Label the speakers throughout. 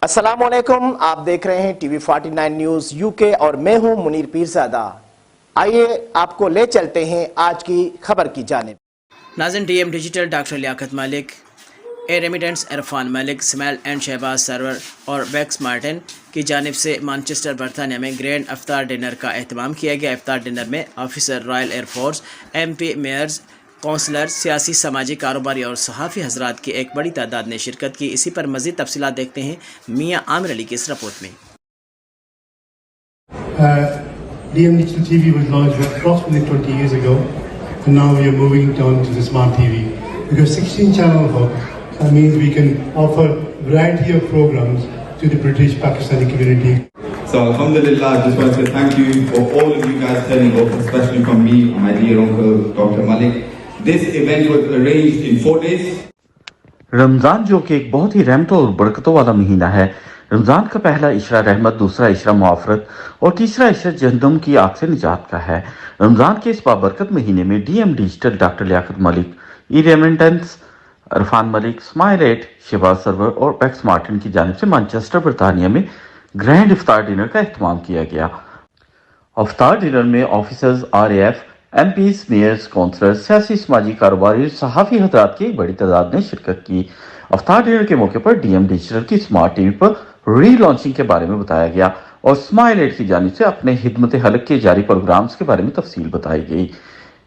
Speaker 1: अस्सलाम वालेकुम, आप देख रहे हैं टीवी 49 न्यूज यूके और मैं हूं मुनीर पीरज़ादा। आइए आपको ले चलते हैं आज की खबर की जानिब।
Speaker 2: नाज़रीन, DM digital doctor Liaquat Malik, A remittance Irfan Malik, Smile and Shahbaz Sarwar और बैक्स मार्टिन की जानिब से मैनचेस्टर बरतानिया में ग्रैंड इफ्तार डिनर का एहतमाम किया गया। इफ्तार डिनर में officer Royal Air Force, MP, mayors, councillor, सियासी, समाजी, कारोबारी और सहाफ़ी हजरात की एक बड़ी तादाद ने शिरकत की। इसी पर मज़ीद तफसीलात देखते हैं मियाँ आमिर अली की इस रिपोर्ट में।
Speaker 3: DM Digital TV was launched approximately 20 years ago, and now we are moving on to the smart TV. Because 16 channel hub, that means we can offer variety of programs to the British Pakistani community.
Speaker 4: So alhamdulillah, I just want to say thank you for all of you guys turning up, especially from me and my dear uncle Dr. Malik. This event was arranged in 4 days.
Speaker 5: Ramzan जो कि एक बहुत ही रहमतों और बरकतों वाला महीना है। रमज़ान का पहला इशरा रहमत, दूसरा इशरा मुआफ़रत और तीसरा इशरा जहन्नम की आग से निजात का है। रमज़ान के इस बाबरकत महीने में DM digital doctor Liaquat Malik, e remittance Irfan Malik, Smile at, Shahbaz Sarwar और बैक्स मार्टिन की जानिब से मैनचेस्टर बरतानिया में ग्रैंड इफ्तार डिनर का एहतमाम किया गया। इफ्तार डिनर में officers, RAF, MPs, mayors, councillor, सियासी, समाजी, कारोबारी, सहाफ़ी हजरात की एक बड़ी तादाद ने शिरकत की। इफ्तार डिनर के मौके पर डीएम डिजिटल की स्मार्ट टीवी पर री लॉन्चिंग के बारे में बताया गया और स्माइल एड की जानिब से अपने हिदमत हलक के जारी प्रोग्राम्स के बारे में तफसील बताई गई।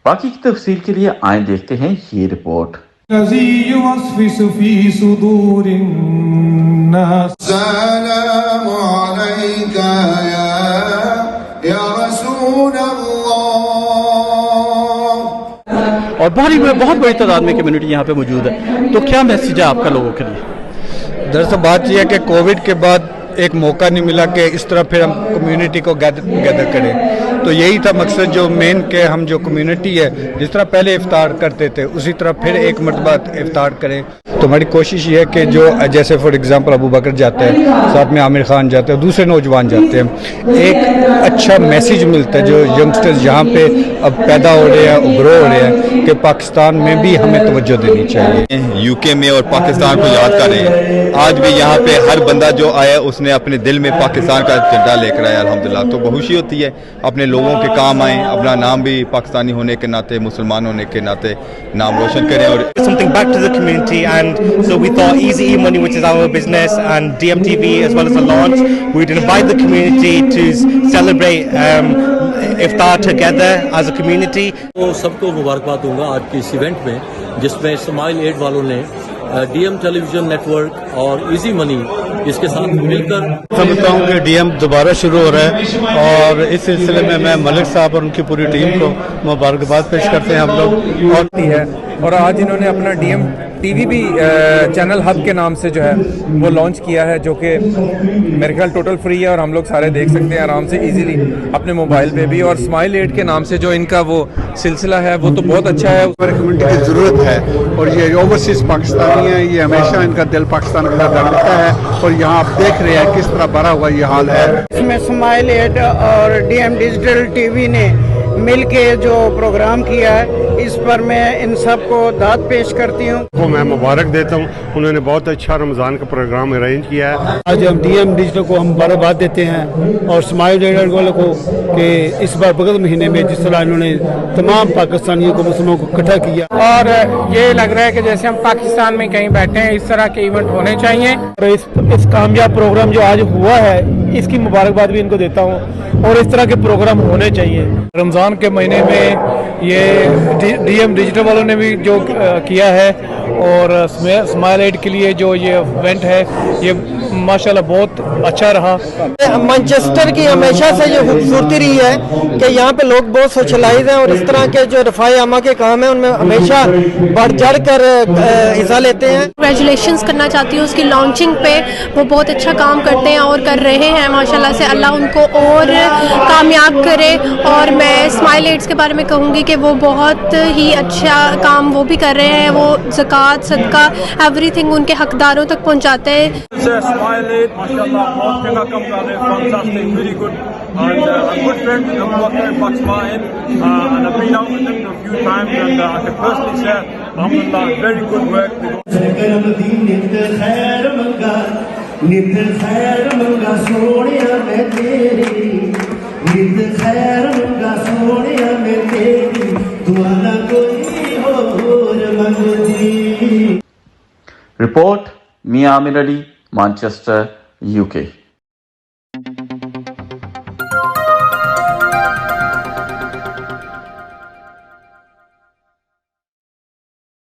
Speaker 5: बाकी की तफसील के लिए आए देखते हैं ये रिपोर्ट।
Speaker 6: और बहुत बड़ी तादाद में कम्युनिटी यहाँ पे मौजूद है, तो क्या मैसेज है आपका लोगों के लिए?
Speaker 7: दरअसल बात यह है कि कोविड के बाद एक मौका नहीं मिला कि इस तरह फिर हम कम्युनिटी को गैदर करें, तो यही था मकसद जो मेन के हम जो कम्युनिटी है जिस तरह पहले इफ्तार करते थे उसी तरह फिर एक मरतबा इफ्तार करें। तो हमारी कोशिश ये है कि जो जैसे फॉर एग्जांपल अबू बकर जाते हैं, साथ में आमिर खान जाते हैं, दूसरे नौजवान जाते हैं, एक अच्छा मैसेज मिलता है जो यंगस्टर्स यहाँ पे अब पैदा हो रहे हैं, ग्रो हो रहे हैं कि पाकिस्तान में भी हमें तवज्जो देनी चाहिए।
Speaker 4: यूके में और पाकिस्तान को याद करें। आज भी यहाँ पे हर बंदा जो आया उसने अपने दिल में पाकिस्तान का झंडा लेकर आया अल्हम्दुलिल्लाह। तो बहुत खुशी होती है अपने लोगों के काम आए, अपना नाम भी पाकिस्तानी होने के नाते, मुसलमान होने के नाते नाम रोशन करें। और
Speaker 8: something back to the community, and so we thought Easy E-Money, which is our business, and DMTV as well as the launch, we'd invite the community to celebrate iftar together as a community.
Speaker 9: तो सबको मुबारकबाद दूंगा आज के इस event में, जिसमें smile add वालों ने DM टेलीविजन नेटवर्क और इजी मनी इसके साथ मिलकर
Speaker 7: समझता हूँ कि डीएम दोबारा शुरू हो रहा है और इस सिलसिले में मैं मलिक साहब और उनकी पूरी टीम को मुबारकबाद पेश करते हैं हम लोग।
Speaker 10: और आज इन्होंने अपना डीएम टीवी भी चैनल हब के नाम से जो है वो लॉन्च किया है, जो कि मेरे ख्याल टोटल फ्री है और हम लोग सारे देख सकते हैं आराम से इजीली अपने मोबाइल पे भी। और स्माइल एड के नाम से जो इनका वो सिलसिला है वो तो बहुत अच्छा है।
Speaker 7: कम्युनिटी की ज़रूरत है और ये ओवरसीज़ पाकिस्तानी है, ये हमेशा इनका दिल पाकिस्तान के साथ रखता है और यहाँ आप देख रहे हैं किस तरह भरा हुआ ये हाल है।
Speaker 11: इसमें स्माइल एड और डीएम डिजिटल टीवी ने मिल के जो प्रोग्राम किया है, इस पर मैं इन सब को दाद पेश करती हूँ।
Speaker 3: को मैं मुबारक देता हूँ, उन्होंने बहुत अच्छा रमज़ान का प्रोग्राम अरेंज किया है।
Speaker 7: आज हम डीएम डिजिटल को हम मुबारकबाद देते हैं और स्माइल एड वालों को कि इस बार बकरीद महीने में जिस तरह इन्होंने तमाम पाकिस्तानियों को, मुसलमानों को इकट्ठा किया,
Speaker 11: और ये लग रहा है कि जैसे हम पाकिस्तान में कहीं बैठे हैं, इस तरह के इवेंट होने चाहिए।
Speaker 7: और इस कामयाब प्रोग्राम जो आज हुआ है इसकी मुबारकबाद भी इनको देता हूँ और इस तरह के प्रोग्राम होने चाहिए। रमज़ान के महीने में ये डीएम डिजिटल वालों ने भी जो किया है और स्माइल एड के लिए जो ये इवेंट है ये माशाल्लाह बहुत अच्छा रहा।
Speaker 11: मैनचेस्टर की हमेशा से ये खूबसूरती रही है कि यहाँ पे लोग बहुत सोशलाइज हैं और इस तरह के जो रफ़ाए आमा के काम हैं उनमें हमेशा बढ़ चढ़ कर हिस्सा लेते हैं।
Speaker 12: कंग्रेचुलेशंस करना चाहती हूँ उसकी लॉन्चिंग पे, वो बहुत अच्छा काम करते हैं और कर रहे हैं माशाल्लाह से। अल्लाह उनको और कामयाब करे। और मैं स्माइल एड्स के बारे में कहूँगी कि वो बहुत ही अच्छा काम वो भी कर रहे हैं, वो ज़कात, सदका, एवरीथिंग उनके हकदारों तक पहुँचाते हैं।
Speaker 9: स्माइल एड माशाल्लाह बहुत जगह कम कर रहे हैं, fantastic, very good, and a good friend of Dr. Bucks Martin, and I've been out with them a few times, and I can personally say alhamdulillah, very good work.
Speaker 13: नित खैर मंगा सोनिया मैं तेरी, नित खैर मंगा सोनिया मैं तेरी, दुआ ना कोई होर मंगदी।
Speaker 5: रिपोर्ट मियां आमिर अली, मैनचेस्टर, UK।